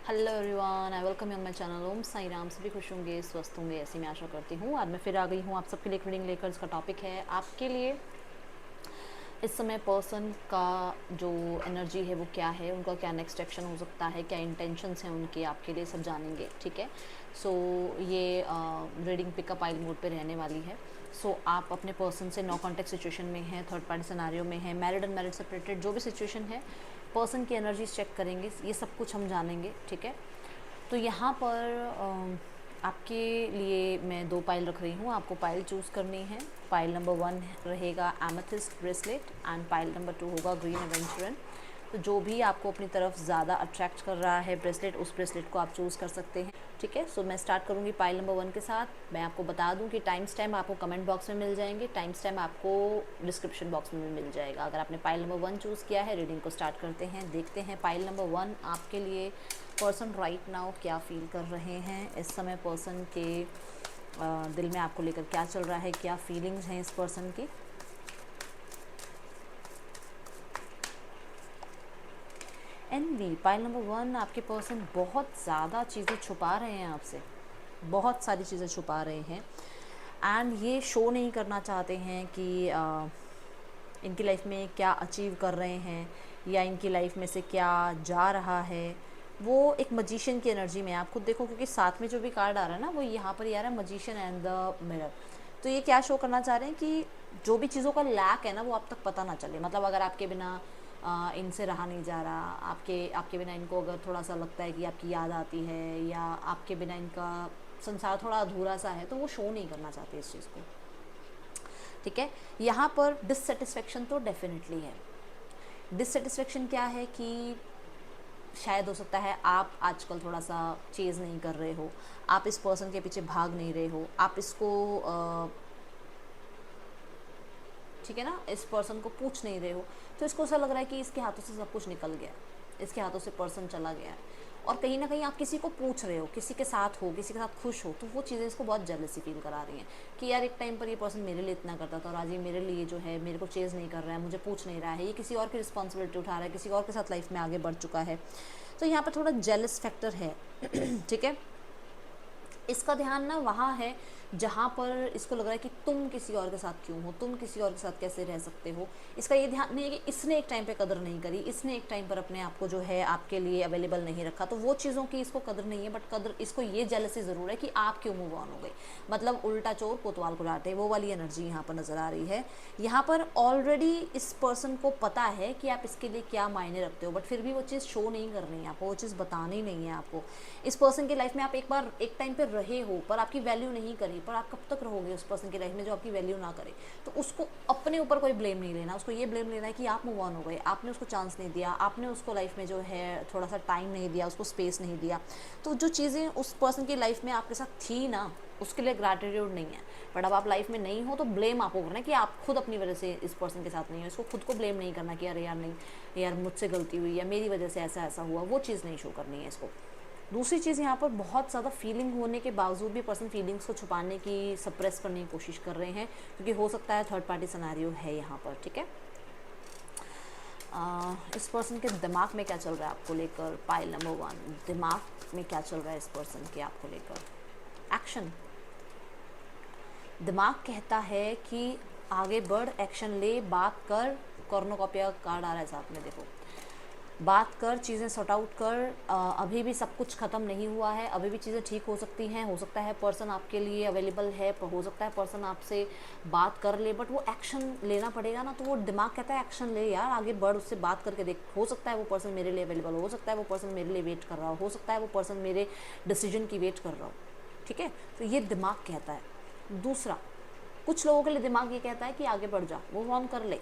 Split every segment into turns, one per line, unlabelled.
Hello everyone, I welcome you on my channel. Om Sai Ram. सभी खुश होंगे, स्वस्थ होंगे, ऐसी मैं आशा करती हूँ। आज मैं फिर आ गई हूँ आप सबके लिए रीडिंग लेकर। इसका टॉपिक है आपके लिए इस समय पर्सन का जो एनर्जी है वो क्या है, उनका क्या नेक्स्ट एक्शन हो सकता है, क्या इंटेंशंस हैं उनके आपके लिए, सब जानेंगे। ठीक है। सो ये रीडिंग पिकअप आइल मोड पे रहने वाली है। सो आप अपने पर्सन से नो कॉन्टेक्ट सिचुएशन में हैं, थर्ड पार्टी सिनारियो में है, मैरिड अनमैरिड सेपरेटेड, जो भी सिचुएशन है, पर्सन की एनर्जीज चेक करेंगे, ये सब कुछ हम जानेंगे। ठीक है। तो यहाँ पर आपके लिए मैं दो पाइल रख रही हूँ, आपको पाइल चूज़ करनी है। पाइल नंबर 1 रहेगा amethyst bracelet and pile number 2 होगा ग्रीन एवेंचुरन। तो जो भी आपको अपनी तरफ ज़्यादा अट्रैक्ट कर रहा है ब्रेसलेट, उस ब्रेसलेट को आप चूज़ कर सकते हैं। ठीक है। सो मैं स्टार्ट करूँगी पाइल नंबर 1 के साथ। मैं आपको बता दूँ कि टाइम स्टैम्प आपको कमेंट बॉक्स में मिल जाएंगे, टाइम स्टैम्प आपको डिस्क्रिप्शन बॉक्स में भी मिल जाएगा। अगर आपने पाइल नंबर 1 चूज़ किया है, रीडिंग को स्टार्ट करते हैं, देखते हैं पाइल नंबर 1 आपके लिए पर्सन राइट नाउ क्या फील कर रहे हैं। इस समय पर्सन के दिल में आपको लेकर क्या चल रहा है, क्या फीलिंग्स हैं इस पर्सन की। एनवी पाइल नंबर 1, आपके पर्सन बहुत ज़्यादा चीज़ें छुपा रहे हैं आपसे, बहुत सारी चीज़ें छुपा रहे हैं एंड ये शो नहीं करना चाहते हैं कि इनकी लाइफ में क्या अचीव कर रहे हैं या इनकी लाइफ में से क्या जा रहा है। वो एक मजिशियन की एनर्जी में आप खुद देखो, क्योंकि साथ में जो भी कार्ड आ रहा है ना, वो यहाँ पर आ रहा है मजिशियन एंड द मिरर। तो ये क्या शो करना चाह रहे हैं कि जो भी चीज़ों का लैक है ना, वो आप तक पता ना चले। मतलब अगर आपके बिना इनसे रहा नहीं जा रहा, आपके आपके बिना इनको अगर थोड़ा सा लगता है कि आपकी याद आती है, या आपके बिना इनका संसार थोड़ा अधूरा सा है, तो वो शो नहीं करना चाहते इस चीज़ को। ठीक है। यहाँ पर डिससेटिस्फेक्शन तो डेफिनेटली है। डिससेटिस्फेक्शन क्या है कि शायद हो सकता है आप आजकल थोड़ा सा चेज़ नहीं कर रहे हो, आप इस पर्सन के पीछे भाग नहीं रहे हो, आप इसको ठीक है ना, इस पर्सन को पूछ नहीं रहे हो। तो इसको ऐसा लग रहा है कि इसके हाथों से सब कुछ निकल गया, इसके हाथों से पर्सन चला गया है। और कहीं ना कहीं आप किसी को पूछ रहे हो, किसी के साथ हो, किसी के साथ खुश हो, तो वो चीज़ें इसको बहुत जेलसी फील करा रही हैं कि यार एक टाइम पर ये पर्सन मेरे लिए इतना करता था और आज ये मेरे लिए जो है मेरे को चेज़ नहीं कर रहा है, मुझे पूछ नहीं रहा है, ये किसी और की रिस्पॉन्सिबिलिटी उठा रहा है, किसी और के साथ लाइफ में आगे बढ़ चुका है। तो यहाँ पर थोड़ा जेलस फैक्टर है। ठीक है। इसका ध्यान ना वहाँ है जहाँ पर इसको लग रहा है कि तुम किसी और के साथ क्यों हो, तुम किसी और के साथ कैसे रह सकते हो। इसका ये ध्यान नहीं है कि इसने एक टाइम पे कदर नहीं करी, इसने एक टाइम पर अपने आप को जो है आपके लिए अवेलेबल नहीं रखा, तो वो चीज़ों की इसको कदर नहीं है। बट कदर इसको ये जेलसी ज़रूर है कि आप क्यों मूव ऑन हो गए। मतलब उल्टा चोर कोतवाल को डांटे, वो वाली एनर्जी यहाँ पर नज़र आ रही है। यहाँ पर ऑलरेडी इस पर्सन को पता है कि आप इसके लिए क्या मायने रखते हो, बट फिर भी वो चीज़ शो नहीं करनी है आपको, वो चीज़ बतानी नहीं है आपको। इस पर्सन की लाइफ में आप एक बार एक टाइम पे रहे हो, पर आपकी वैल्यू नहीं करी, पर आप कब तक रहोगे उस पर्सन की लाइफ में जो आपकी वैल्यू ना करे। तो उसको अपने ऊपर कोई ब्लेम नहीं लेना, उसको ये ब्लेम लेना है कि आप मूव ऑन हो गए, आपने उसको चांस नहीं दिया, आपने उसको लाइफ में जो है थोड़ा सा टाइम नहीं दिया, उसको स्पेस नहीं दिया। तो जो चीज़ें उस पर्सन की लाइफ में आपके साथ थी ना, उसके लिए ग्रैटिट्यूड नहीं है। बट अब आप लाइफ में नहीं हो तो ब्लेम आपको करना है कि आप खुद अपनी वजह से इस पर्सन के साथ नहीं हो। इसको खुद को ब्लेम नहीं करना कि अरे यार नहीं, यार मुझसे गलती हुई या मेरी वजह से ऐसा ऐसा हुआ, वो चीज़ नहीं शो करनी है इसको। दूसरी चीज़, यहाँ पर बहुत ज़्यादा फीलिंग होने के बावजूद भी पर्सन फीलिंग्स को छुपाने की, सप्रेस करने की कोशिश कर रहे हैं, क्योंकि हो सकता है थर्ड पार्टी सिनेरियो है यहाँ पर। ठीक है। इस पर्सन के दिमाग में क्या चल रहा है आपको लेकर, पाइल नंबर 1, दिमाग में क्या चल रहा है इस पर्सन के आपको लेकर। एक्शन। दिमाग कहता है कि आगे बढ़, एक्शन ले, बात कर। कॉर्नोकॉपिया कार्ड आ रहा है साथ में, देखो, बात कर, चीज़ें सॉर्ट आउट कर। अभी भी सब कुछ ख़त्म नहीं हुआ है, अभी भी चीज़ें ठीक हो सकती हैं। हो सकता है पर्सन आपके लिए अवेलेबल है, हो सकता है पर्सन आपसे बात कर ले, बट वो एक्शन लेना पड़ेगा ना। तो वो दिमाग कहता है एक्शन ले यार, आगे बढ़, उससे बात करके देख। हो सकता है वो पर्सन मेरे लिए अवेलेबल हो सकता है वो पर्सन मेरे लिए वेट कर रहा हो सकता है वो पर्सन मेरे डिसीजन की वेट कर रहा हो। ठीक है। तो ये दिमाग कहता है। दूसरा, कुछ लोगों के लिए दिमाग ये कहता है कि आगे बढ़ जा, मूव ऑन कर ले,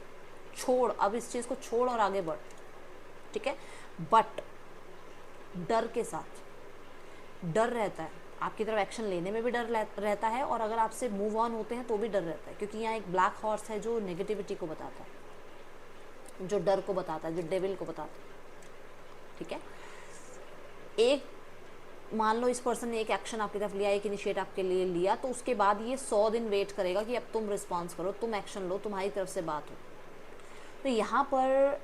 छोड़, अब इस चीज़ को छोड़ और आगे बढ़। ठीक है। बट डर के साथ, डर रहता है, आपकी तरफ एक्शन लेने में भी डर रहता है, और अगर आपसे मूव ऑन होते हैं तो भी डर रहता है, क्योंकि यहाँ एक ब्लैक हॉर्स है जो नेगेटिविटी को बताता है, जो डर को बताता है, जो डेविल को बताता है। ठीक है। एक, मान लो इस पर्सन ने एक एक्शन आपकी तरफ लिया, एक इनिशिएट आपके लिए लिया, तो उसके बाद ये 100 दिन वेट करेगा कि अब तुम रिस्पॉन्स करो, तुम एक्शन लो, तुम्हारी तरफ से बात हो। तो यहाँ पर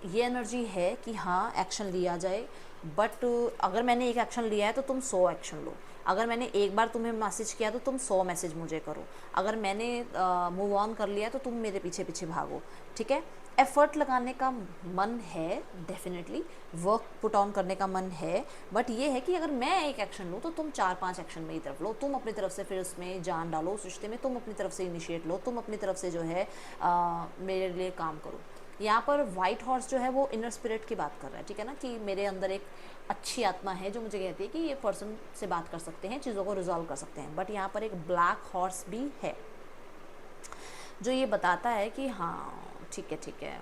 ये एनर्जी है कि हाँ एक्शन लिया जाए, बट अगर मैंने एक एक्शन लिया है तो तुम 100 एक्शन लो। अगर मैंने एक बार तुम्हें मैसेज किया तो तुम 100 मैसेज मुझे करो। अगर मैंने मूव ऑन कर लिया तो तुम मेरे पीछे पीछे भागो। ठीक है, एफर्ट लगाने का मन है, डेफिनेटली वर्क पुट ऑन करने का मन है, बट ये है कि अगर मैं एक एक्शन लूँ तो तुम 4-5 एक्शन मेरी तरफ लो, तुम अपनी तरफ से फिर उसमें जान डालो उस रिश्ते में, तुम अपनी तरफ से इनिशिएट लो, तुम अपनी तरफ से जो है मेरे लिए काम करो। यहाँ पर वाइट हॉर्स जो है वो इनर स्पिरिट की बात कर रहा है, ठीक है ना, कि मेरे अंदर एक अच्छी आत्मा है जो मुझे कहती है कि ये पर्सन से बात कर सकते हैं, चीज़ों को रिजॉल्व कर सकते हैं। बट यहाँ पर एक ब्लैक हॉर्स भी है जो ये बताता है कि हाँ ठीक है,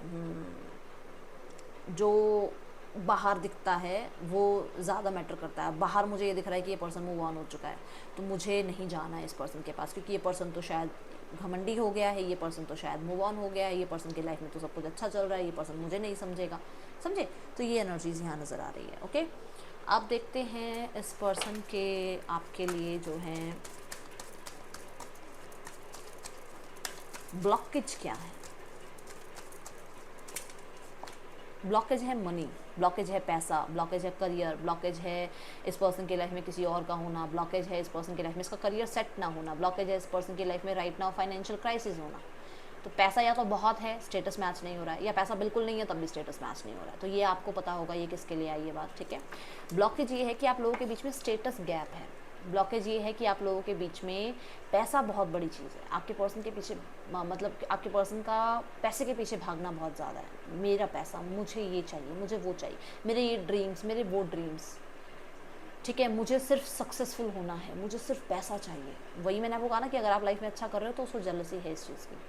जो बाहर दिखता है वो ज़्यादा मैटर करता है। बाहर मुझे ये दिख रहा है कि ये पर्सन मूव ऑन हो चुका है, तो मुझे नहीं जाना है इस पर्सन के पास, क्योंकि ये पर्सन तो शायद घमंडी हो गया है, ये पर्सन तो शायद मूव ऑन हो गया है, ये पर्सन की लाइफ में तो सब कुछ अच्छा चल रहा है, ये पर्सन मुझे नहीं समझेगा, समझे। तो ये एनर्जीज यहाँ नज़र आ रही है। ओके, अब देखते हैं इस पर्सन के आपके लिए जो है ब्लॉकेज क्या है। ब्लॉकेज है मनी, ब्लॉकेज है पैसा, ब्लॉकेज है करियर, ब्लॉकेज है इस पर्सन की लाइफ में किसी और का होना, ब्लॉकेज है इस पर्सन की लाइफ में इसका करियर सेट ना होना, ब्लॉकेज है इस पर्सन की लाइफ में राइट नाउ फाइनेंशियल क्राइसिस होना। तो पैसा या तो बहुत है, स्टेटस मैच नहीं हो रहा है, या पैसा बिल्कुल नहीं है तब भी स्टेटस मैच नहीं हो रहा है। तो ये आपको पता होगा ये किसके लिए आई ये बात, ठीक है। ब्लॉकेज ये है कि आप लोगों के बीच में स्टेटस गैप है। ब्लॉकेज ये है कि आप लोगों के बीच में पैसा बहुत बड़ी चीज़ है, आपके पर्सन के पीछे, मतलब आपके पर्सन का पैसे के पीछे भागना बहुत ज़्यादा है। मेरा पैसा, मुझे ये चाहिए, मुझे वो चाहिए, मेरे ये ड्रीम्स, मेरे वो ड्रीम्स, ठीक है, मुझे सिर्फ सक्सेसफुल होना है, मुझे सिर्फ पैसा चाहिए। वही मैंने आपको कहा ना कि अगर आप लाइफ में अच्छा कर रहे हो तो उसको जेलसी है इस चीज़ की,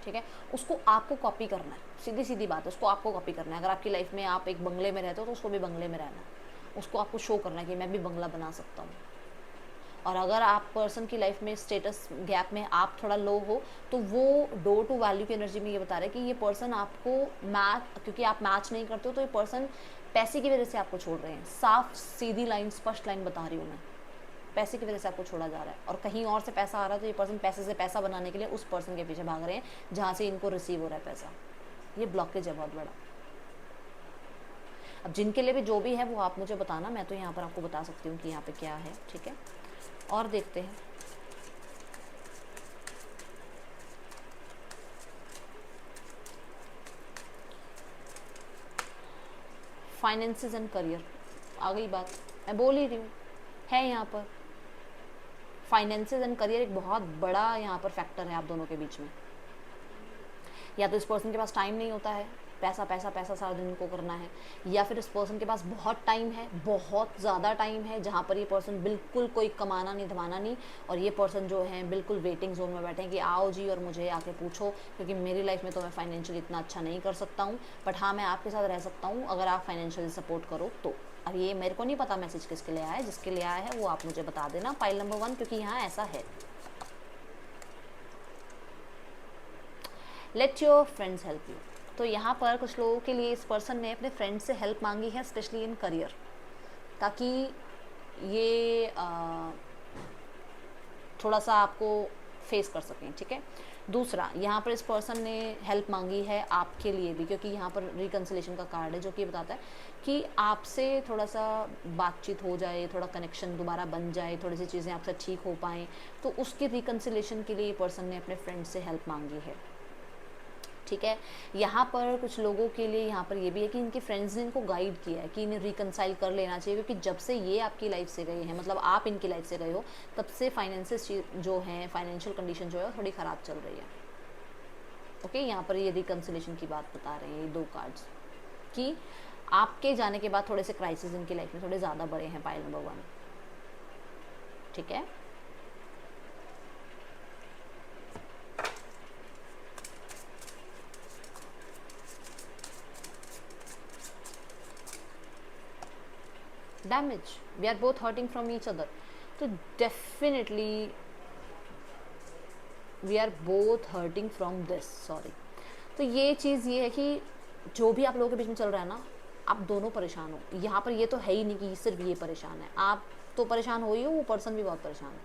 ठीक है। उसको आपको कॉपी करना है, सीधी सीधी बात है, उसको आपको कॉपी करना है। अगर आपकी लाइफ में आप एक बंगले में रहते हो तो उसको भी बंगले में रहना है, उसको आपको शो करना है कि मैं भी बंगला बना सकता हूँ। और अगर आप पर्सन की लाइफ में स्टेटस गैप में आप थोड़ा लो हो तो वो डोर टू वैल्यू की एनर्जी में ये बता रहा है कि ये पर्सन आपको मैच, क्योंकि आप मैच नहीं करते हो तो ये पर्सन पैसे की वजह से आपको छोड़ रहे हैं। साफ सीधी लाइन, स्पष्ट लाइन बता रही हूँ मैं, पैसे की वजह से आपको छोड़ा जा रहा है और कहीं और से पैसा आ रहा है, तो ये पर्सन पैसे से पैसा बनाने के लिए उस पर्सन के पीछे भाग रहे हैं जहाँ से इनको रिसीव हो रहा है पैसा। ये ब्लॉकेज है बहुत बड़ा। अब जिनके लिए भी जो भी है वो आप मुझे बताना, मैं तो यहाँ पर आपको बता सकती हूँ कि यहाँ पे क्या है, ठीक है। और देखते हैं फाइनेंसेस एंड करियर। आ गई बात, मैं बोल ही रही हूँ, है यहाँ पर फाइनेंसेस एंड करियर एक बहुत बड़ा यहाँ पर फैक्टर है आप दोनों के बीच में। या तो इस पर्सन के पास टाइम नहीं होता है, पैसा पैसा पैसा सारा दिन इनको करना है, या फिर इस पर्सन के पास बहुत टाइम है, बहुत ज़्यादा टाइम है, जहाँ पर ये पर्सन बिल्कुल कोई कमाना नहीं धमाना नहीं, और ये पर्सन जो है बिल्कुल वेटिंग जोन में बैठे हैं कि आओ जी और मुझे आके पूछो, क्योंकि मेरी लाइफ में तो मैं फाइनेंशियली इतना अच्छा नहीं कर सकता हूँ, बट हाँ मैं आपके साथ रह सकता हूँ अगर आप फाइनेंशियली सपोर्ट करो तो। अब ये मेरे को नहीं पता मैसेज किसके लिए आया है, जिसके लिए आया है वो आप मुझे बता देना, पाइल नंबर 1, क्योंकि यहाँ ऐसा है। Let your friends help you. तो यहाँ पर कुछ लोगों के लिए इस पर्सन ने अपने फ्रेंड से हेल्प मांगी है, स्पेशली इन करियर, ताकि ये थोड़ा सा आपको फेस कर सकें, ठीक है। दूसरा, यहाँ पर इस पर्सन ने हेल्प मांगी है आपके लिए भी, क्योंकि यहाँ पर रिकन्सिलेशन का कार्ड है जो कि बताता है कि आपसे थोड़ा सा बातचीत हो जाए, थोड़ा कनेक्शन दोबारा बन जाए, थोड़ी सी चीज़ें आपसे ठीक हो पाएँ, तो उसकी रिकन्सिलेशन के लिए पर्सन ने अपने फ्रेंड से हेल्प मांगी है, ठीक है। यहाँ पर कुछ लोगों के लिए यहाँ पर ये भी है कि इनके फ्रेंड्स ने इनको गाइड किया है कि इन्हें रिकनसाइल कर लेना चाहिए, क्योंकि जब से ये आपकी लाइफ से गए हैं, मतलब आप इनकी लाइफ से गए हो, तब से फाइनेंसेस जो हैं, फाइनेंशियल कंडीशन जो है थोड़ी ख़राब चल रही है। ओके, यहाँ पर ये रिकन्सिलेशन की बात बता रहे हैं ये 2 कार्ड्स, कि आपके जाने के बाद थोड़े से क्राइसिस इनकी लाइफ में थोड़े ज़्यादा बड़े हैं, पाइल नंबर 1, ठीक है। Damage, we are both hurting from each other, तो definitely we are both hurting from this, sorry. तो ये चीज़ ये है कि जो भी आप लोगों के बीच में चल रहा है ना, आप दोनों परेशान हो। यहाँ पर ये तो है ही नहीं कि सिर्फ ये परेशान है, आप तो परेशान हो ही हो, वो पर्सन भी बहुत परेशान है,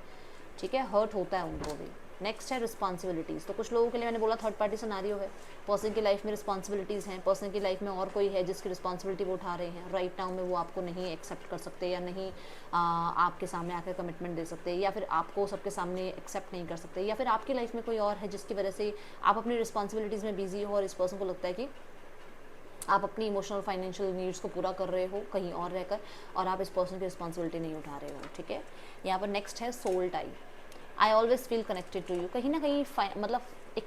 ठीक है, हर्ट होता है उनको भी, नेक्स्ट है रिस्पॉन्सिबिलिटीज़। तो कुछ लोगों के लिए मैंने बोला थर्ड पार्टी सिनेरियो है, पर्सन की लाइफ में रिस्पॉन्सिबिलिटीज़ हैं, पर्सन की लाइफ में और कोई है जिसकी रिस्पॉन्सिबिलिटी वो उठा रहे हैं, राइट नाउ में वो आपको नहीं एक्सेप्ट कर सकते या नहीं आपके सामने आकर कमिटमेंट दे सकते, या फिर आपको सबके सामने एक्सेप्ट नहीं कर सकते, या फिर आपकी लाइफ में कोई और है जिसकी वजह से आप अपनी रिस्पॉन्सिबिलिटीज़ में बिजी हो और इस पर्सन को लगता है कि आप अपनी इमोशनल फाइनेंशियल नीड्स को पूरा कर रहे हो कहीं और रहकर, और आप इस पर्सन की रिस्पॉन्सिबिलिटी नहीं उठा रहे हो, ठीक है। यहाँ पर नेक्स्ट है soul tie. I always feel connected to you. कहीं ना कहीं मतलब एक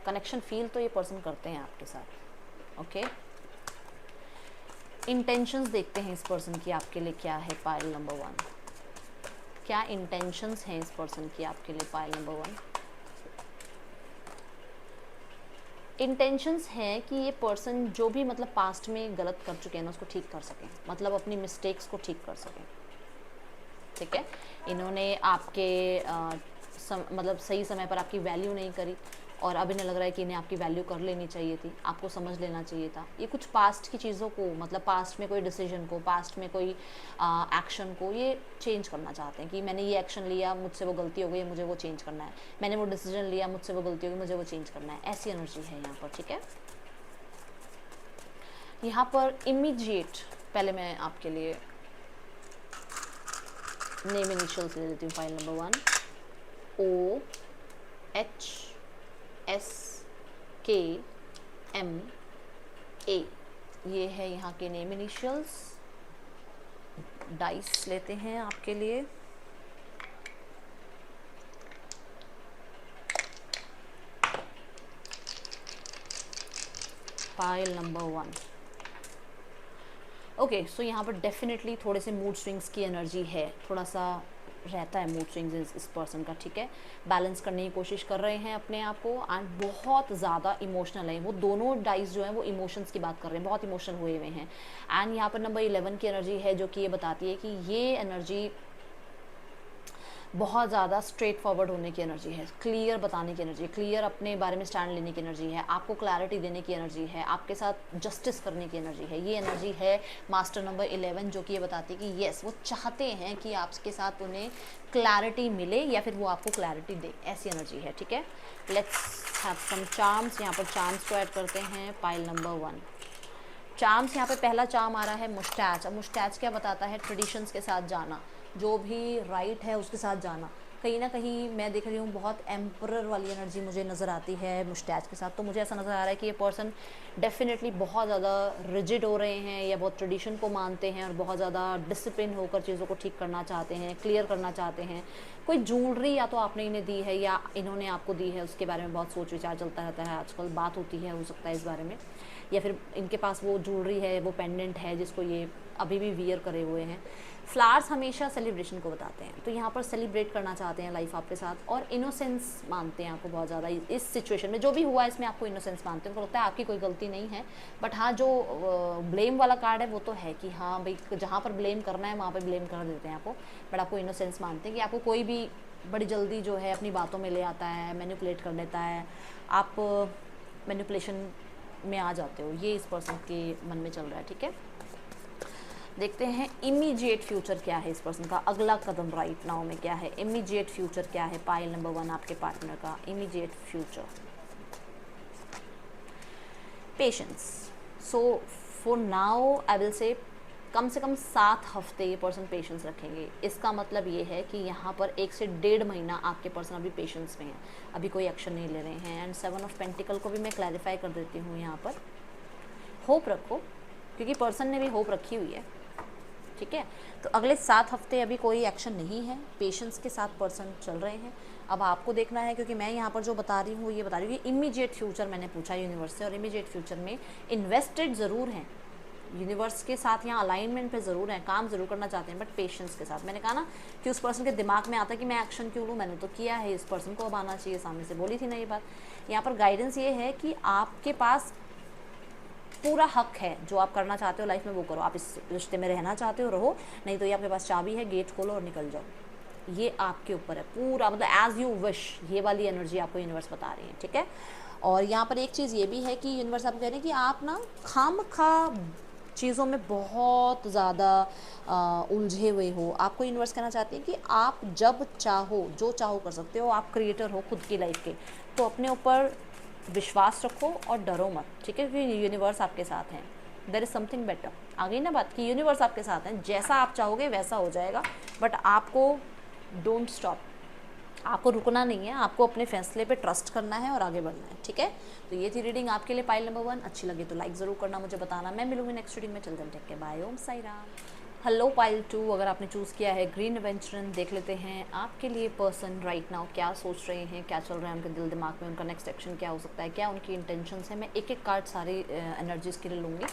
कनेक्शन फील तो ये पर्सन करते हैं आपके साथ, ओके। इंटेंशंस देखते हैं इस पर्सन की आपके लिए क्या है, पाइल नंबर 1। क्या इंटेंशंस हैं इस पर्सन की आपके लिए, पाइल नंबर 1। इंटेंशंस हैं कि ये पर्सन जो भी मतलब पास्ट में गलत कर चुके हैं ना उसको ठीक कर सकें, मतलब अपनी मिस्टेक्स को ठीक कर सकें, ठीक है। इन्होंने आपके मतलब सही समय पर आपकी वैल्यू नहीं करी, और अब इन्हें लग रहा है कि इन्हें आपकी वैल्यू कर लेनी चाहिए थी, आपको समझ लेना चाहिए था। ये कुछ पास्ट की चीज़ों को, मतलब पास्ट में कोई डिसीजन को, पास्ट में कोई एक्शन को ये चेंज करना चाहते हैं कि मैंने ये एक्शन लिया, मुझसे वो गलती हो गई, मुझे वो चेंज करना है। मैंने वो डिसीजन लिया, मुझसे वो गलती हो गई, मुझे वो चेंज करना है। ऐसी एनर्जी है यहाँ पर, ठीक है। यहाँ पर इमीडिएट, पहले मैं आपके लिए नेम इनिशियल्स ले लेती हूँ। फाइल नंबर 1 OHSKMA, ये है यहाँ के नेम इनिशियल्स। डाइस लेते हैं आपके लिए। File number 1, okay. सो यहाँ पर डेफिनेटली थोड़े से मूड स्विंग्स की एनर्जी है, थोड़ा सा रहता है मूड स्विंग्स इस पर्सन का, ठीक है। बैलेंस करने की कोशिश कर रहे हैं अपने आप को, एंड बहुत ज़्यादा इमोशनल है। वो दोनों डाइस जो हैं वो इमोशंस की बात कर रहे हैं, बहुत इमोशनल हुए हुए हैं। एंड यहाँ पर नंबर 11 की एनर्जी है जो कि ये बताती है कि ये एनर्जी बहुत ज़्यादा स्ट्रेट फॉरवर्ड होने की एनर्जी है, क्लियर बताने की एनर्जी, क्लियर अपने बारे में स्टैंड लेने की एनर्जी है, आपको क्लैरिटी देने की एनर्जी है, आपके साथ जस्टिस करने की एनर्जी है। ये एनर्जी है मास्टर नंबर 11, जो कि ये बताती है कि येस वो चाहते हैं कि आपके साथ उन्हें क्लैरिटी मिले या फिर वो आपको क्लैरिटी दे, ऐसी एनर्जी है, ठीक है। Let's have some charms. यहाँ पर चार्म्स को ऐड करते हैं। पाइल नंबर 1 चार्म्स, यहाँ पे पहला चार्म आ रहा है मुस्टैच। अब मुस्टैच क्या बताता है? ट्रेडिशंस के साथ जाना, जो भी राइट है उसके साथ जाना। कहीं ना कहीं मैं देख रही हूँ बहुत एम्परर वाली एनर्जी मुझे नज़र आती है मुस्टैच के साथ। तो मुझे ऐसा नज़र आ रहा है कि ये पर्सन डेफिनेटली बहुत ज़्यादा रिजिड हो रहे हैं या बहुत ट्रेडिशन को मानते हैं और बहुत ज़्यादा डिसिप्लिन होकर चीज़ों को ठीक करना चाहते हैं, क्लियर करना चाहते हैं। कोई ज्वेलरी या तो आपने इन्हें दी है या इन्होंने आपको दी है, उसके बारे में बहुत सोच विचार चलता रहता है आजकल, बात होती है, हो सकता है इस बारे में। या फिर इनके पास वो ज्वेलरी है, वो पेंडेंट है जिसको ये अभी भी वियर करे हुए हैं। फ्लावर्स हमेशा सेलिब्रेशन को बताते हैं, तो यहाँ पर सेलिब्रेट करना चाहते हैं लाइफ आपके साथ, और इनोसेंस मानते हैं आपको बहुत ज़्यादा। इस सिचुएशन में जो भी हुआ इसमें आपको इनोसेंस मानते हैं, उनको लगता है आपकी कोई गलती नहीं है। बट हाँ, जो ब्लेम वाला कार्ड है वो तो है कि हाँ भाई, जहाँ पर ब्लेम करना है वहाँ पर ब्लेम कर देते हैं आपको। बट आपको इनोसेंस मानते हैं कि आपको कोई भी बड़ी जल्दी जो है अपनी बातों में ले आता है, मैनिपुलेट कर देता है, आप मैनिपुलेशन में आ जाते हो। ये इस पर्सन के मन में चल रहा है, ठीक है। देखते हैं इमीडिएट फ्यूचर क्या है इस पर्सन का, अगला कदम राइट नाउ में क्या है, इमीडिएट फ्यूचर क्या है पाइल नंबर 1 आपके पार्टनर का immediate future. Patience. So for now I will say कम 7 हफ्ते ये पर्सन पेशेंस रखेंगे। इसका मतलब ये है कि यहाँ पर 1 से 1.5 महीना आपके पर्सन अभी पेशेंस में है, अभी कोई एक्शन नहीं ले रहे हैं। एंड 7 ऑफ पेंटिकल को भी मैं क्लैरिफाई कर देती हूँ यहाँ पर। होप रखो, क्योंकि पर्सन ने भी होप रखी हुई है, ठीक है। तो अगले 7 हफ्ते अभी कोई एक्शन नहीं है, पेशेंस के साथ पर्सन चल रहे हैं। अब आपको देखना है, क्योंकि मैं यहाँ पर जो बता रही हूँ ये बता रही हूँ कि इमीडिएट फ्यूचर मैंने पूछा यूनिवर्स से, और इमीडिएट फ्यूचर में इन्वेस्टेड ज़रूर हैं, यूनिवर्स के साथ यहाँ अलाइनमेंट पे ज़रूर है, काम ज़रूर करना चाहते हैं, बट पेशेंस के साथ। मैंने कहा ना कि उस पर्सन के दिमाग में आता है कि मैं एक्शन क्यों लूँ, मैंने तो किया है, इस पर्सन को अब आना चाहिए, सामने से बोली थी ना ये बात। यहाँ पर गाइडेंस ये है कि आपके पास पूरा हक है, जो आप करना चाहते हो लाइफ में वो करो। आप इस रिश्ते में रहना चाहते हो रहो, नहीं तो ये आपके पास चाबी है, गेट खोलो और निकल जाओ। ये आपके ऊपर है पूरा, मतलब एज यू विश, ये वाली एनर्जी आपको यूनिवर्स बता रही है, ठीक है। और यहाँ पर एक चीज़ ये भी है कि यूनिवर्स आपको कह रहे हैं कि आप ना खामखा चीज़ों में बहुत ज़्यादा उलझे हुए हो। आपको यूनिवर्स कहना चाहती है कि आप जब चाहो जो चाहो कर सकते हो, आप क्रिएटर हो खुद की लाइफ के। तो अपने ऊपर विश्वास रखो और डरो मत, ठीक है, क्योंकि यूनिवर्स आपके साथ हैं। There is something better. आ गई ना बात कि यूनिवर्स आपके साथ हैं, जैसा आप चाहोगे वैसा हो जाएगा, बट आपको डोंट स्टॉप, आपको रुकना नहीं है, आपको अपने फैसले पे ट्रस्ट करना है और आगे बढ़ना है, ठीक है। तो ये थी रीडिंग आपके लिए पाइल नंबर 1। अच्छी लगी तो लाइक ज़रूर करना, मुझे बताना। मैं मिलूंगी नेक्स्ट रीडिंग में। चल दें, टेक के bye, Om Sai Ram. Hello pile 2, अगर आपने चूज़ किया है ग्रीन एवेंचरन, देख लेते हैं आपके लिए पर्सन राइट नाउ क्या सोच रहे हैं, क्या चल रहा है उनके दिल दिमाग में, उनका नेक्स्ट एक्शन क्या हो सकता है, क्या उनकी इंटेंशंस है। मैं एक एक कार्ड सारी एनर्जीज़ के लिए लूँगी।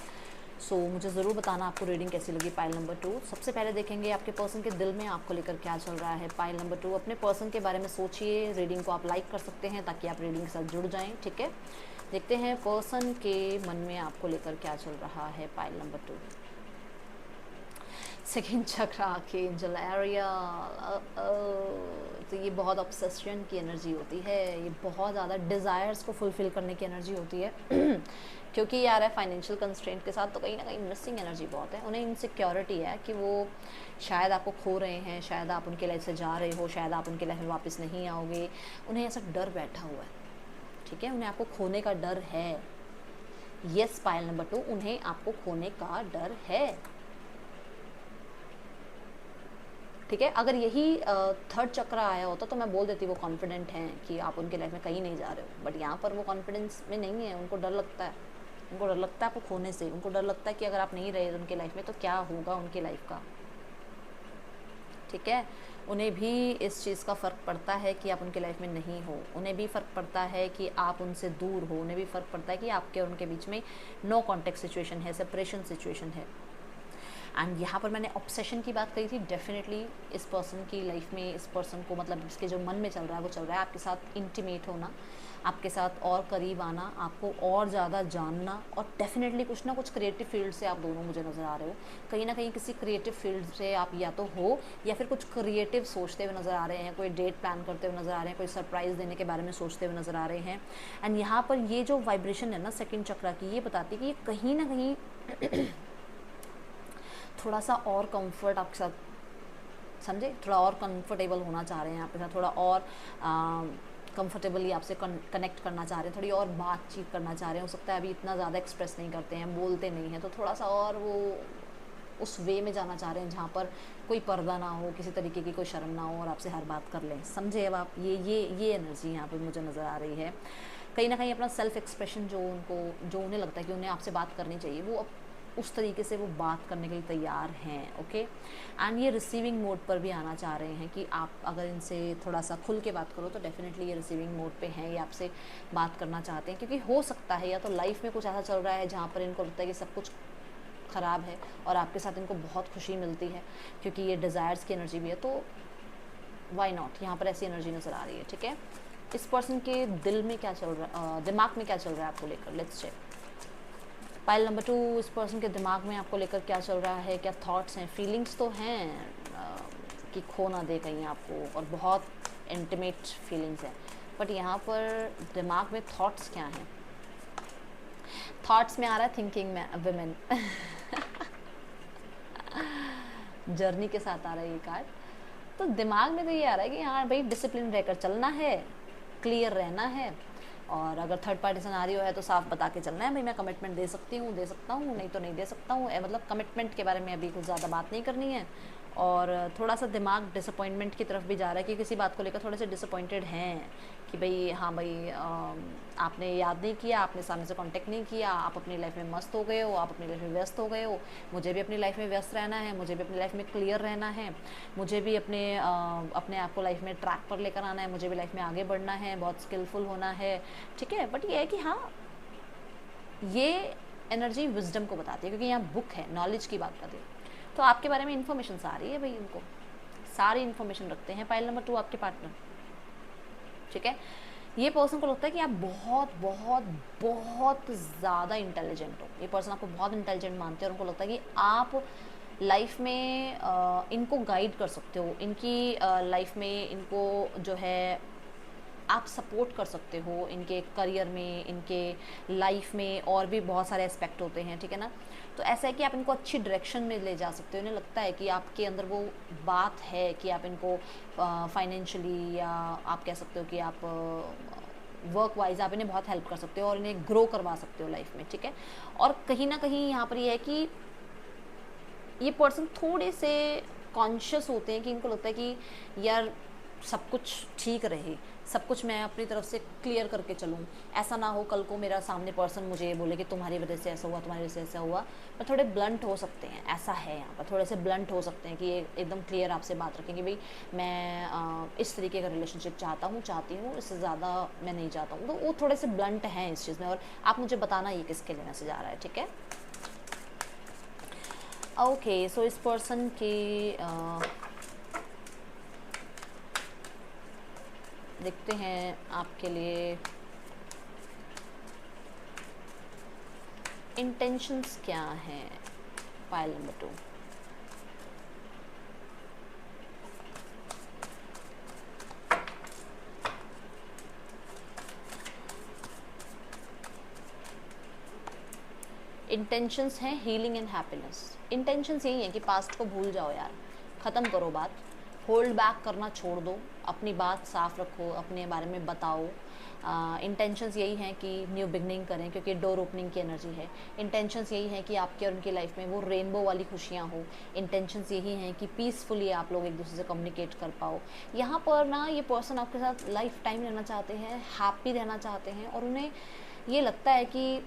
सो मुझे ज़रूर बताना आपको रीडिंग कैसी लगी। पाइल नंबर 2, सबसे पहले देखेंगे आपके पर्सन के दिल में आपको लेकर क्या चल रहा है। पाइल नंबर 2, अपने पर्सन के बारे में सोचिए। रीडिंग को आप लाइक कर सकते हैं ताकि आप रीडिंग के साथ जुड़ जाएं, ठीक है। देखते हैं पर्सन के मन में आपको लेकर क्या चल रहा है। पाइल नंबर 2, सेकेंड चक्र, आर्कएंजल एरियल। तो ये बहुत ऑब्सेशन की एनर्जी होती है, ये बहुत ज़्यादा डिज़ायर्स को फुलफ़िल करने की एनर्जी होती है क्योंकि ये आ रहा है फाइनेंशियल कंस्ट्रेंट के साथ, तो कहीं ना कहीं मिसिंग एनर्जी बहुत है। उन्हें इनसिक्योरिटी है कि वो शायद आपको खो रहे हैं, शायद आप उनके लाइफ से जा रहे हो, शायद आप उनके लाइफ में वापस नहीं आओगे। उन्हें ऐसा डर बैठा हुआ है, ठीक है, उन्हें आपको खोने का डर है। यस पाइल नंबर 2, उन्हें आपको खोने का डर है, ठीक है। अगर यही थर्ड चक्र आया होता तो मैं बोल देती वो कॉन्फिडेंट हैं कि आप उनके लाइफ में कहीं नहीं जा रहे हो, बट यहाँ पर वो कॉन्फिडेंस में नहीं है। उनको डर लगता है, उनको डर लगता है आपको खोने से। उनको डर लगता है कि अगर आप नहीं रहे उनके लाइफ में तो क्या होगा उनकी लाइफ का, ठीक है। उन्हें भी इस चीज़ का फ़र्क पड़ता है कि आप उनके लाइफ में नहीं हो। उन्हें भी फ़र्क पड़ता है कि आप उनसे दूर हो। उन्हें भी फ़र्क पड़ता है कि आपके और उनके बीच में नो कॉन्टेक्ट सिचुएशन है, सेपरेशन सिचुएशन है। एंड यहाँ पर मैंने ऑब्सेशन की बात करी थी। डेफिनेटली इस पर्सन की लाइफ में, इस पर्सन को मतलब इसके जो मन में चल रहा है वो चल रहा है आपके साथ इंटीमेट होना, आपके साथ और करीब आना, आपको और ज़्यादा जानना, और डेफिनेटली कुछ ना कुछ क्रिएटिव फील्ड से आप दोनों मुझे नज़र आ रहे हो। कहीं ना कहीं किसी क्रिएटिव फील्ड से आप या तो हो या फिर कुछ क्रिएटिव सोचते हुए नज़र आ रहे हैं, कोई डेट प्लान करते हुए नज़र आ रहे हैं, कोई सरप्राइज़ देने के बारे में सोचते हुए नज़र आ रहे हैं। एंड यहाँ पर ये जो वाइब्रेशन है ना सेकेंड चक्र की, ये बताती है कि ये कहीं ना कहीं थोड़ा सा और कंफर्ट आपके साथ, समझे, थोड़ा और कंफर्टेबल होना चाह रहे हैं आपके साथ, थोड़ा और कंफर्टेबली आपसे कनेक्ट करना चाह रहे हैं, थोड़ी और बातचीत करना चाह रहे हैं। हो सकता है अभी इतना ज़्यादा एक्सप्रेस नहीं करते हैं, बोलते नहीं हैं, तो थोड़ा सा और वो उस वे में जाना चाह रहे हैं जहाँ पर कोई पर्दा ना हो, किसी तरीके की कोई शर्म ना हो और आपसे हर बात कर लें, समझे। अब आप ये एनर्जी यहाँ पर मुझे नज़र आ रही है। कहीं ना कहीं अपना सेल्फ एक्सप्रेशन जो उन्हें लगता है कि उन्हें आपसे बात करनी चाहिए, वो उस तरीके से वो बात करने के लिए तैयार हैं, ओके। एंड ये रिसीविंग मोड पर भी आना चाह रहे हैं कि आप अगर इनसे थोड़ा सा खुल के बात करो तो डेफिनेटली ये रिसीविंग मोड पे हैं, ये आपसे बात करना चाहते हैं। क्योंकि हो सकता है या तो लाइफ में कुछ ऐसा चल रहा है जहाँ पर इनको लगता है कि सब कुछ ख़राब है और आपके साथ इनको बहुत खुशी मिलती है, क्योंकि ये डिज़ायर्स की एनर्जी भी है, तो वाई नॉट, यहाँ पर ऐसी एनर्जी नज़र आ रही है, ठीक है। इस पर्सन के दिल में क्या चल रहा है, दिमाग में क्या चल रहा है आपको लेकर, लेट्स चेक। पाइल नंबर 2, इस पर्सन के दिमाग में आपको लेकर क्या चल रहा है, क्या थॉट्स हैं। फीलिंग्स तो हैं कि खो ना दे कहीं आपको, और बहुत इंटीमेट फीलिंग्स हैं, बट यहाँ पर दिमाग में थॉट्स क्या हैं। थॉट्स में आ रहा है थिंकिंग वुमेन जर्नी के साथ आ रहा है ये कार्ड। तो दिमाग में तो ये आ रहा है कि हाँ भाई डिसिप्लिन रहकर चलना है, क्लियर रहना है, और अगर थर्ड पार्टी सिनेरियो है तो साफ बता के चलना है, भाई मैं कमिटमेंट दे सकती हूँ, दे सकता हूँ, नहीं तो नहीं दे सकता हूँ। मतलब कमिटमेंट के बारे में अभी कुछ ज़्यादा बात नहीं करनी है। और थोड़ा सा दिमाग डिसअपॉइंटमेंट की तरफ भी जा रहा है कि किसी बात को लेकर थोड़े से डिसअपॉइंटेड हैं कि भाई हाँ भाई आपने याद नहीं किया, आपने सामने से कांटेक्ट नहीं किया, आप अपनी लाइफ में मस्त हो गए हो, आप अपनी लाइफ में व्यस्त हो गए हो। मुझे भी अपनी लाइफ में व्यस्त रहना है, मुझे भी अपनी लाइफ में क्लियर रहना है, मुझे भी अपने आप को लाइफ में ट्रैक पर लेकर आना है, मुझे भी लाइफ में आगे बढ़ना है, बहुत स्किलफुल होना है, ठीक है। बट ये है कि हाँ ये एनर्जी विजडम को बताती है, क्योंकि यहाँ बुक है, नॉलेज की बात करती है, तो आपके बारे में इन्फॉर्मेशन आ रही है भाई, उनको सारी इन्फॉर्मेशन रखते हैं। पाइल नंबर 2 आपके पार्टनर, ठीक है। ये पर्सन को लगता है कि आप बहुत बहुत बहुत ज़्यादा इंटेलिजेंट हो। ये पर्सन आपको बहुत इंटेलिजेंट मानते हैं और उनको लगता है कि आप लाइफ में इनको गाइड कर सकते हो, इनकी लाइफ में इनको जो है आप सपोर्ट कर सकते हो इनके करियर में, इनके लाइफ में, और भी बहुत सारे एस्पेक्ट होते हैं, ठीक है ना। तो ऐसा है कि आप इनको अच्छी डायरेक्शन में ले जा सकते हो। इन्हें लगता है कि आपके अंदर वो बात है कि आप इनको फाइनेंशियली, या आप कह सकते हो कि आप वर्क वाइज आप इन्हें बहुत हेल्प कर सकते हो और इन्हें ग्रो करवा सकते हो लाइफ में, ठीक है। और कहीं ना कहीं यहाँ पर ये है कि ये पर्सन थोड़े से कॉन्शियस होते हैं कि इनको लगता है कि यार सब कुछ ठीक रहे, सब कुछ मैं अपनी तरफ से क्लियर करके चलूँ, ऐसा ना हो कल को मेरा सामने पर्सन मुझे ये बोले कि तुम्हारी वजह से ऐसा हुआ, तुम्हारी वजह से ऐसा हुआ। पर थोड़े ब्लंट हो सकते हैं, ऐसा है यहाँ पर, थोड़े से ब्लंट हो सकते हैं कि ये एकदम क्लियर आपसे बात रखें कि भाई मैं इस तरीके का रिलेशनशिप चाहती हूँ, इससे ज़्यादा मैं नहीं चाहता हूँ। तो वो थोड़े से ब्लंट हैं इस चीज़ में, और आप मुझे बताना ये किसके लिए मैसेज आ रहा है, ठीक है। ओके, सो इस पर्सन की देखते हैं आपके लिए इंटेंशंस क्या हैं। पाइल नंबर 2, इंटेंशंस हैं हीलिंग एंड हैप्पीनेस। इंटेंशंस यही है कि पास्ट को भूल जाओ यार, ख़त्म करो बात, होल्ड बैक करना छोड़ दो, अपनी बात साफ रखो, अपने बारे में बताओ। इंटेंशंस यही हैं कि न्यू बिगनिंग करें, क्योंकि डोर ओपनिंग की एनर्जी है। इंटेंशंस यही हैं कि आपके और उनकी लाइफ में वो रेनबो वाली खुशियाँ हो। इंटेंशंस यही हैं कि पीसफुली आप लोग एक दूसरे से कम्युनिकेट कर पाओ। यहाँ पर ना ये पर्सन आपके साथ लाइफ टाइम रहना चाहते हैं, हैप्पी रहना चाहते हैं, और उन्हें ये लगता है कि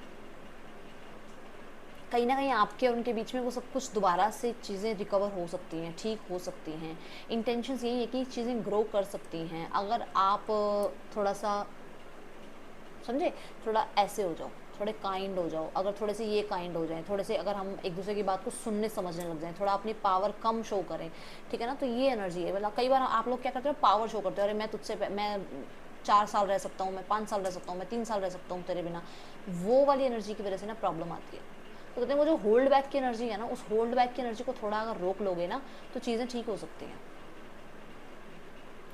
कहीं ना कहीं आपके और उनके बीच में वो सब कुछ दोबारा से चीज़ें रिकवर हो सकती हैं, ठीक हो सकती हैं। इंटेंशंस यही है कि चीज़ें ग्रो कर सकती हैं अगर आप थोड़ा सा समझे, थोड़ा ऐसे हो जाओ, थोड़े काइंड हो जाओ। अगर थोड़े से ये काइंड हो जाएं, थोड़े से अगर हम एक दूसरे की बात को सुनने समझने लग जाएं, थोड़ा अपनी पावर कम शो करें, ठीक है ना। तो ये एनर्जी है। मतलब कई बार आप लोग क्या करते हो, पावर शो करते हो, अरे मैं तुझसे, मैं 4 साल रह सकता हूँ, मैं 5 साल रह सकता हूँ, मैं 3 साल रह सकता हूँ तेरे बिना। वो वाली एनर्जी की वजह से ना प्रॉब्लम आती है। तो कहते हैं वो जो होल्ड बैक की एनर्जी है ना, उस होल्ड बैक की एनर्जी को थोड़ा अगर रोक लोगे ना, तो चीज़ें ठीक हो सकती हैं,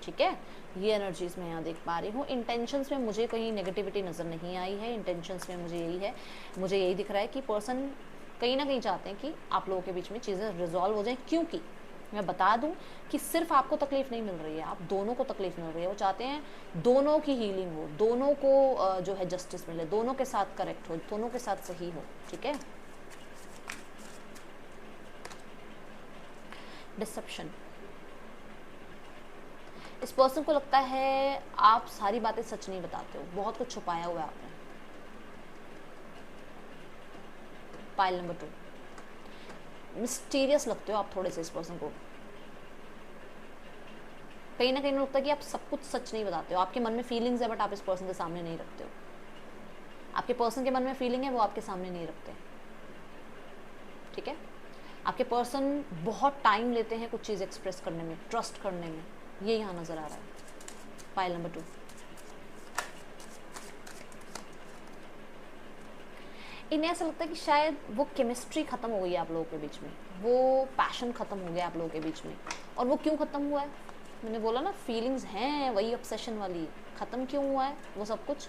ठीक है। ये एनर्जीज मैं यहाँ देख पा रही हूँ। इंटेंशंस में मुझे कहीं नेगेटिविटी नज़र नहीं आई है। इंटेंशंस में मुझे यही दिख रहा है कि पर्सन कहीं ना कहीं चाहते हैं कि आप लोगों के बीच में चीज़ें रिजॉल्व हो जाएं, क्योंकि मैं बता दूं कि सिर्फ आपको तकलीफ नहीं मिल रही है, आप दोनों को तकलीफ मिल रही है। वो चाहते हैं दोनों की हीलिंग हो, दोनों को जो है जस्टिस मिले, दोनों के साथ करेक्ट हो, दोनों के साथ सही हो, ठीक है। डिसेप्शन, इस पर्सन को लगता है आप सारी बातें सच नहीं बताते हो, बहुत कुछ छुपाया हुआ है आपने। पाइल नंबर 2, मिस्टीरियस लगते हो आप थोड़े से इस पर्सन को। कहीं ना कहीं लगता है कि आप सब कुछ सच नहीं बताते हो। आपके मन में फीलिंग्स है बट आप इस पर्सन के सामने नहीं रखते हो। आपके पर्सन के मन में फीलिंग है, वो आपके सामने नहीं रखते, ठीक है। आपके पर्सन बहुत टाइम लेते हैं कुछ चीज़ एक्सप्रेस करने में, ट्रस्ट करने में, ये यहाँ नज़र आ रहा है। पाइल नंबर 2, इन्हें ऐसा लगता है कि शायद वो केमिस्ट्री ख़त्म हो गई है आप लोगों के बीच में, वो पैशन ख़त्म हो गया आप लोगों के बीच में। और वो क्यों ख़त्म हुआ है, मैंने बोला ना, फीलिंग्स हैं वही ऑब्सेशन वाली। ख़त्म क्यों हुआ है वो सब कुछ,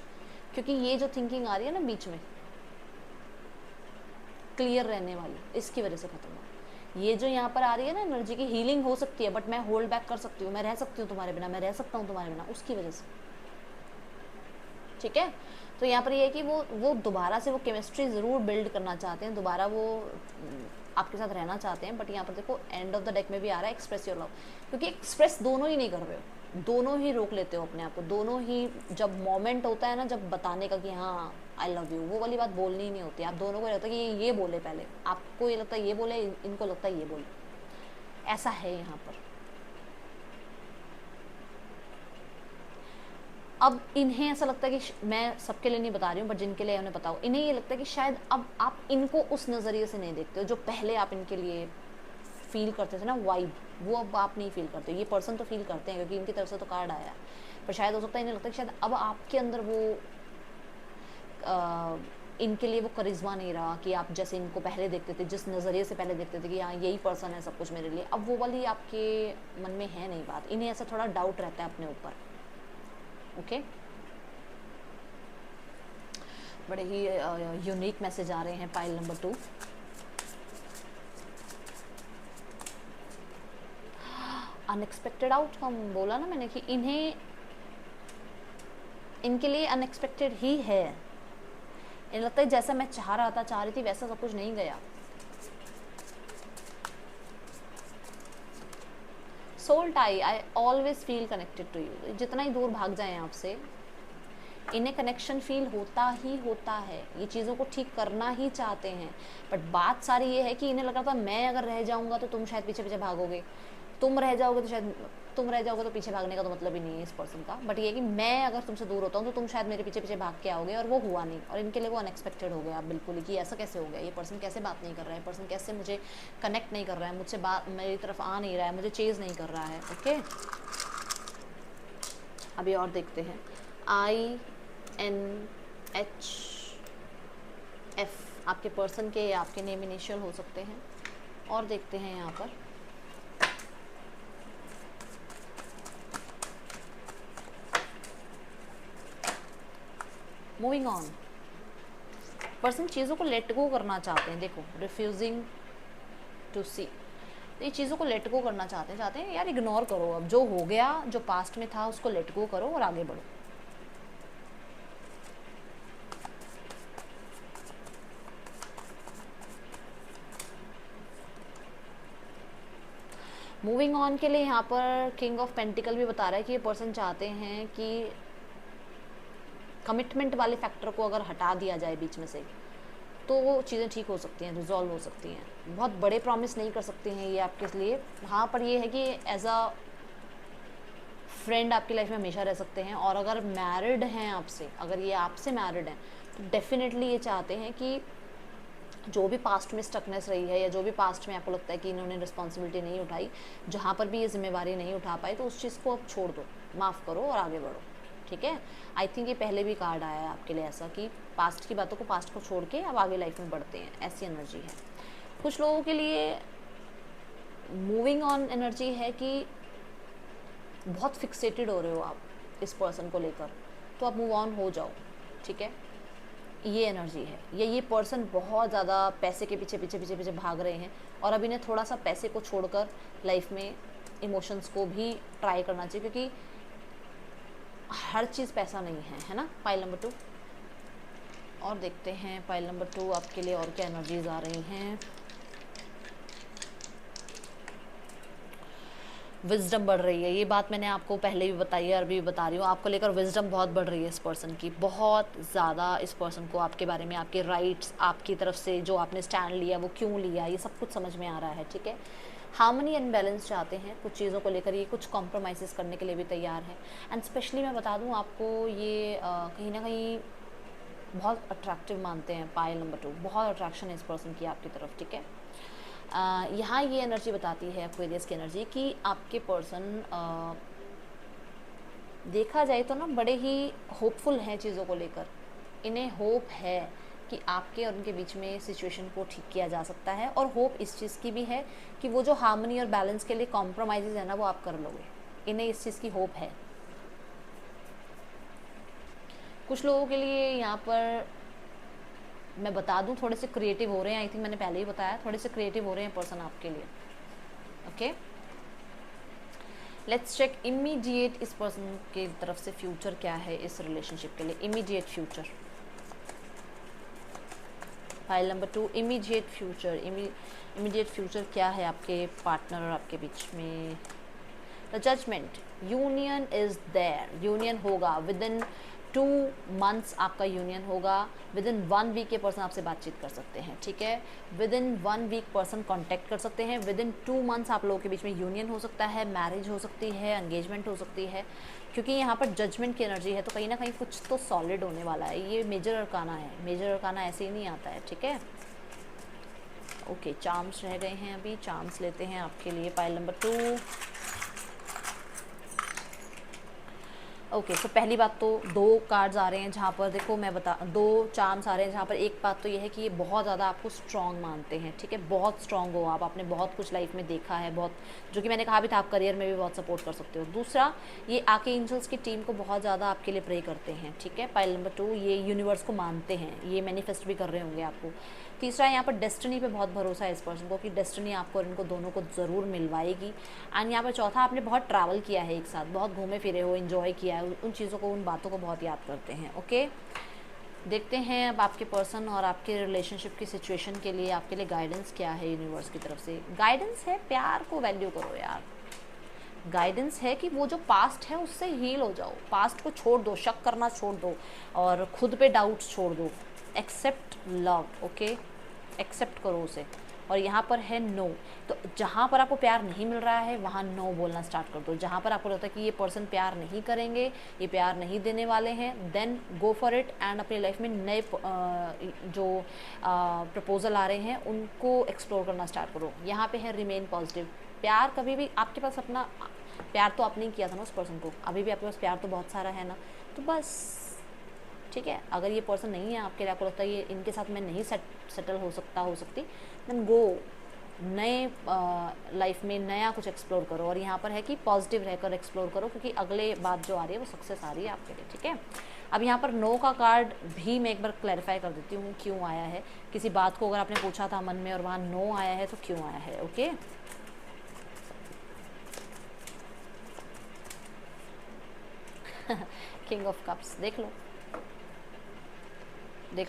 क्योंकि ये जो थिंकिंग आ रही है ना बीच में, क्लियर रहने वाली, इसकी वजह से ख़त्म हुआ। ये जो यहाँ पर आ रही है ना एनर्जी की, हीलिंग हो सकती है बट मैं होल्ड बैक कर सकती हूँ, मैं रह सकती हूँ तुम्हारे बिना, मैं रह सकता हूँ तुम्हारे बिना, उसकी वजह से, ठीक है। तो यहाँ पर ये है कि वो दोबारा से वो केमिस्ट्री ज़रूर बिल्ड करना चाहते हैं, दोबारा वो आपके साथ रहना चाहते हैं। बट यहाँ पर देखो एंड ऑफ द डेक में भी आ रहा है एक्सप्रेस योर लव, क्योंकि एक्सप्रेस दोनों ही नहीं कर रहे हो, दोनों ही रोक लेते हो अपने आप को। दोनों ही जब मोमेंट होता है ना, जब बताने का कि हाँ आई लव यू, वो वाली बात बोलनी ही नहीं होती। आप दोनों को लगता है कि ये बोले, पहले आपको ये लगता है ये बोले, इनको लगता है ये बोले, ऐसा है यहाँ पर। अब इन्हें ऐसा लगता है कि मैं सबके लिए नहीं बता रही हूँ बट जिनके लिए उन्हें बताओ, इन्हें ये लगता है कि शायद अब आप इनको उस नज़रिए से नहीं देखते हो जो पहले आप इनके लिए फील करते थे ना, वाइब, वो अब आप नहीं फील करते। ये पर्सन तो फील करते हैं क्योंकि इनकी तरफ से तो कार्ड आया, पर शायद हो सकता है इन्हें लगता है कि शायद अब आपके अंदर वो इनके लिए वो करिश्मा नहीं रहा कि आप जैसे इनको पहले देखते थे, जिस नज़रिए से पहले देखते थे कि हाँ यही पर्सन है सब कुछ मेरे लिए, अब वो वाली आपके मन में है नहीं बात। इन्हें ऐसा थोड़ा डाउट रहता है अपने ऊपर, ओके, बड़े ही यूनिक मैसेज आ रहे हैं पाइल नंबर 2। अनएक्सपेक्टेड आउटकम, बोला ना मैंने कि इनके लिए अनएक्सपेक्टेड ही है। इन्हें लगता है जैसा मैं चाह रही थी वैसा सब कुछ नहीं गया। Soul tie, I always feel connected to you. जितना ही दूर भाग जाएं आपसे, इन्हें कनेक्शन फील होता ही होता है। ये चीज़ों को ठीक करना ही चाहते हैं, बट बात सारी ये है कि इन्हें लग रहा था मैं अगर रह जाऊंगा तो तुम शायद पीछे पीछे भागोगे, तुम रह जाओगे तो पीछे भागने का तो मतलब ही नहीं है इस पर्सन का। बट ये है कि मैं अगर तुमसे दूर होता हूँ तो तुम शायद मेरे पीछे पीछे भाग के आओगे, और वो हुआ नहीं। और इनके लिए वो अनएक्सपेक्टेड हो गया आप बिल्कुल ही, कि ऐसा कैसे हो गया, ये पर्सन कैसे बात नहीं कर रहा है, पर्सन कैसे मुझे कनेक्ट नहीं कर रहा है, मुझसे बात मेरी तरफ आ नहीं रहा है, मुझे चेज़ नहीं कर रहा है। ओके, अभी और देखते हैं। INHF आपके पर्सन के या आपके नेम इनिशियल हो सकते हैं। और देखते हैं यहाँ पर मूविंग ऑन। पर्सन चीज़ों को लेट गो करना चाहते हैं। देखो, रिफ्यूजिंग टू सी, ये चीज़ों को लेट गो करना चाहते हैं यार इग्नोर करो, अब जो हो गया, जो पास्ट में था उसको लेट गो करो और आगे बढ़ो। मूविंग ऑन के लिए यहाँ पर किंग ऑफ पेंटिकल भी बता रहा है कि ये पर्सन चाहते हैं कि कमिटमेंट वाले फैक्टर को अगर हटा दिया जाए बीच में से, तो वो चीज़ें ठीक हो सकती हैं, रिजॉल्व हो सकती हैं। बहुत बड़े प्रॉमिस नहीं कर सकते हैं ये आपके लिए। हाँ, पर ये है कि एज अ फ्रेंड आपकी लाइफ में हमेशा रह सकते हैं। और अगर मैरिड हैं आपसे, अगर ये आपसे मैरिड हैं, तो डेफिनेटली ये चाहते हैं कि जो भी पास्ट में स्टकनेस रही है, या जो भी पास्ट में आपको लगता है कि इन्होंने रिस्पॉन्सिबिलिटी नहीं उठाई, जहाँ पर भी ये जिम्मेवारी नहीं उठा पाई, तो उस चीज़ को अब छोड़ दो, माफ़ करो और आगे बढ़ो। ठीक है, आई थिंक ये पहले भी कार्ड आया है आपके लिए ऐसा, कि पास्ट की बातों को पास्ट को छोड़ के अब आगे लाइफ में बढ़ते हैं, ऐसी एनर्जी है। कुछ लोगों के लिए मूविंग ऑन एनर्जी है कि बहुत फिक्सेटेड हो रहे हो आप इस पर्सन को लेकर, तो आप मूव ऑन हो जाओ। ठीक है, ये एनर्जी है। ये पर्सन बहुत ज़्यादा पैसे के पीछे भाग रहे हैं, और अब इन्हें थोड़ा सा पैसे को छोड़कर लाइफ में इमोशंस को भी ट्राई करना चाहिए, क्योंकि हर चीज़ पैसा नहीं है ना। पाइल नंबर 2 और देखते हैं, पाइल नंबर 2 आपके लिए और क्या एनर्जीज आ रही हैं। विजडम बढ़ रही है, ये बात मैंने आपको पहले भी बताई है और अभी भी बता रही हूँ, आपको लेकर विजडम बहुत बढ़ रही है इस पर्सन की, बहुत ज़्यादा। इस पर्सन को आपके बारे में, आपके राइट्स, आपकी तरफ से जो आपने स्टैंड लिया वो क्यों लिया, ये सब कुछ समझ में आ रहा है। ठीक है, हार्मनी एंड बैलेंस चाहते हैं, कुछ चीज़ों को लेकर ये कुछ कॉम्प्रोमाइज़ करने के लिए भी तैयार है। एंड स्पेशली मैं बता दूँ आपको, ये कहीं ना कहीं बहुत अट्रैक्टिव मानते हैं पाइल नंबर 2, बहुत अट्रैक्शन है इस पर्सन की आपकी तरफ। ठीक है, यहाँ ये एनर्जी बताती है एक्वेरियस की एनर्जी, कि आपके पर्सन देखा जाए तो ना बड़े ही होपफुल हैं चीज़ों को लेकर। इन्हें होप है कि आपके और उनके बीच में सिचुएशन को ठीक किया जा सकता है, और होप इस चीज़ की भी है कि वो जो हार्मनी और बैलेंस के लिए कॉम्प्रोमाइज़ है ना, वो आप कर लोगे। इन्हें इस चीज़ की होप है। कुछ लोगों के लिए यहाँ पर मैं बता दूं, थोड़े से क्रिएटिव हो रहे हैं। आई थिंक मैंने पहले ही बताया, थोड़े से क्रिएटिव हो रहे हैं पर्सन आपके लिए। ओके, लेट्स चेक इमीडिएट इस पर्सन की तरफ से फ्यूचर क्या है इस रिलेशनशिप के लिए। Immediate future, file number 2, immediate future. Immediate future क्या है आपके पार्टनर और आपके बीच में। The judgement, union is there, union होगा विद इन 2 months, आपका यूनियन होगा। विद इन 1 week ये पर्सन आपसे बातचीत कर सकते हैं। ठीक है, within 1 week person contact कर सकते हैं। विद इन 2 months आप लोगों के बीच में यूनियन हो सकता है, मैरिज हो सकती है, एंगेजमेंट हो सकती है, क्योंकि यहाँ पर जजमेंट की एनर्जी है, तो कहीं ना कहीं कुछ तो सॉलिड होने वाला है। ये मेजर अरकाना है, मेजर अरकाना ऐसे ही नहीं आता है। ठीक है, ओके, चार्म्स रह गए हैं, अभी चार्म्स लेते हैं आपके लिए पाइल नंबर 2। ओके सो पहली बात तो 2 कार्ड्स आ रहे हैं जहाँ पर देखो मैं बता 2 चार्म्स आ रहे हैं जहाँ पर एक बात तो ये है कि ये बहुत ज़्यादा आपको स्ट्रॉन्ग मानते हैं, ठीक है, बहुत स्ट्रॉन्ग हो आप, आपने बहुत कुछ लाइफ में देखा है, बहुत, जो कि मैंने कहा भी था आप करियर में भी बहुत सपोर्ट कर सकते हो। दूसरा, ये आके एंजल्स की टीम को बहुत ज़्यादा आपके लिए प्रे करते हैं, ठीक है। पाइल नंबर 2, ये यूनिवर्स को मानते हैं, ये मैनिफेस्ट भी कर रहे होंगे आपको। तीसरा, यहाँ पर डेस्टिनी पे बहुत भरोसा है इस पर्सन को कि डेस्टिनी आपको और इनको दोनों को ज़रूर मिलवाएगी। एंड यहाँ पर चौथा, आपने बहुत ट्रैवल किया है एक साथ, बहुत घूमे फिरे हो, इन्जॉय किया है, उन चीज़ों को, उन बातों को बहुत याद करते हैं। ओके, देखते हैं अब आपके पर्सन और आपके रिलेशनशिप की सिचुएशन के लिए आपके लिए गाइडेंस क्या है यूनिवर्स की तरफ से। गाइडेंस है, प्यार को वैल्यू करो यार। गाइडेंस है कि वो जो पास्ट है उससे हील हो जाओ, पास्ट को छोड़ दो, शक करना छोड़ दो और खुद पे डाउट्स छोड़ दो। एक्सेप्ट लव, ओके, एक्सेप्ट करो उसे। और यहाँ पर है नो, तो जहाँ पर आपको प्यार नहीं मिल रहा है वहाँ नो बोलना स्टार्ट कर दो। जहाँ पर आपको लगता है कि ये पर्सन प्यार नहीं करेंगे, ये प्यार नहीं देने वाले हैं, then go for it and अपनी लाइफ में नए जो प्रपोजल आ रहे हैं उनको एक्सप्लोर करना स्टार्ट करो। यहाँ पे है रिमेन पॉजिटिव। प्यार कभी भी आपके पास अपना प्यार तो आपने ही किया था ना उस पर्सन को, अभी भी आपके पास प्यार तो बहुत सारा है ना, तो बस ठीक है। अगर ये पर्सन नहीं है आपके लिए, आपको लगता है ये इनके साथ मैं नहीं सेटल हो सकती, देन गो, नए लाइफ में नया कुछ एक्सप्लोर करो। और यहाँ पर है कि पॉजिटिव रहकर एक्सप्लोर करो, क्योंकि अगले बात जो आ रही है वो सक्सेस आ रही है आपके लिए, ठीक है। अब यहाँ पर नो का कार्ड भी मैं एक बार क्लैरिफाई कर देती हूँ क्यों आया है। किसी बात को अगर आपने पूछा था मन में और वहाँ नो आया है तो क्यों आया है, ओके। किंग ऑफ कप्स, देख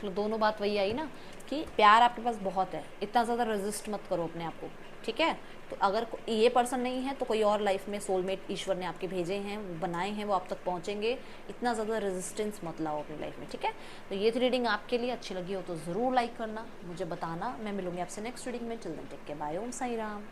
लो दोनों बात वही आई ना कि प्यार आपके पास बहुत है, इतना ज़्यादा रेजिस्ट मत करो अपने आप को, ठीक है। तो अगर ये पर्सन नहीं है तो कोई और लाइफ में सोलमेट ईश्वर ने आपके भेजे हैं, वो बनाए हैं, वो आप तक पहुंचेंगे, इतना ज़्यादा रेजिस्टेंस मत लाओ अपनी लाइफ में, ठीक है। तो ये थी रीडिंग, आपके लिए अच्छी लगी हो तो ज़रूर लाइक करना, मुझे बताना। मैं मिलूंगी आपसे नेक्स्ट रीडिंग में। Till then take care, bye, Om Sai Ram.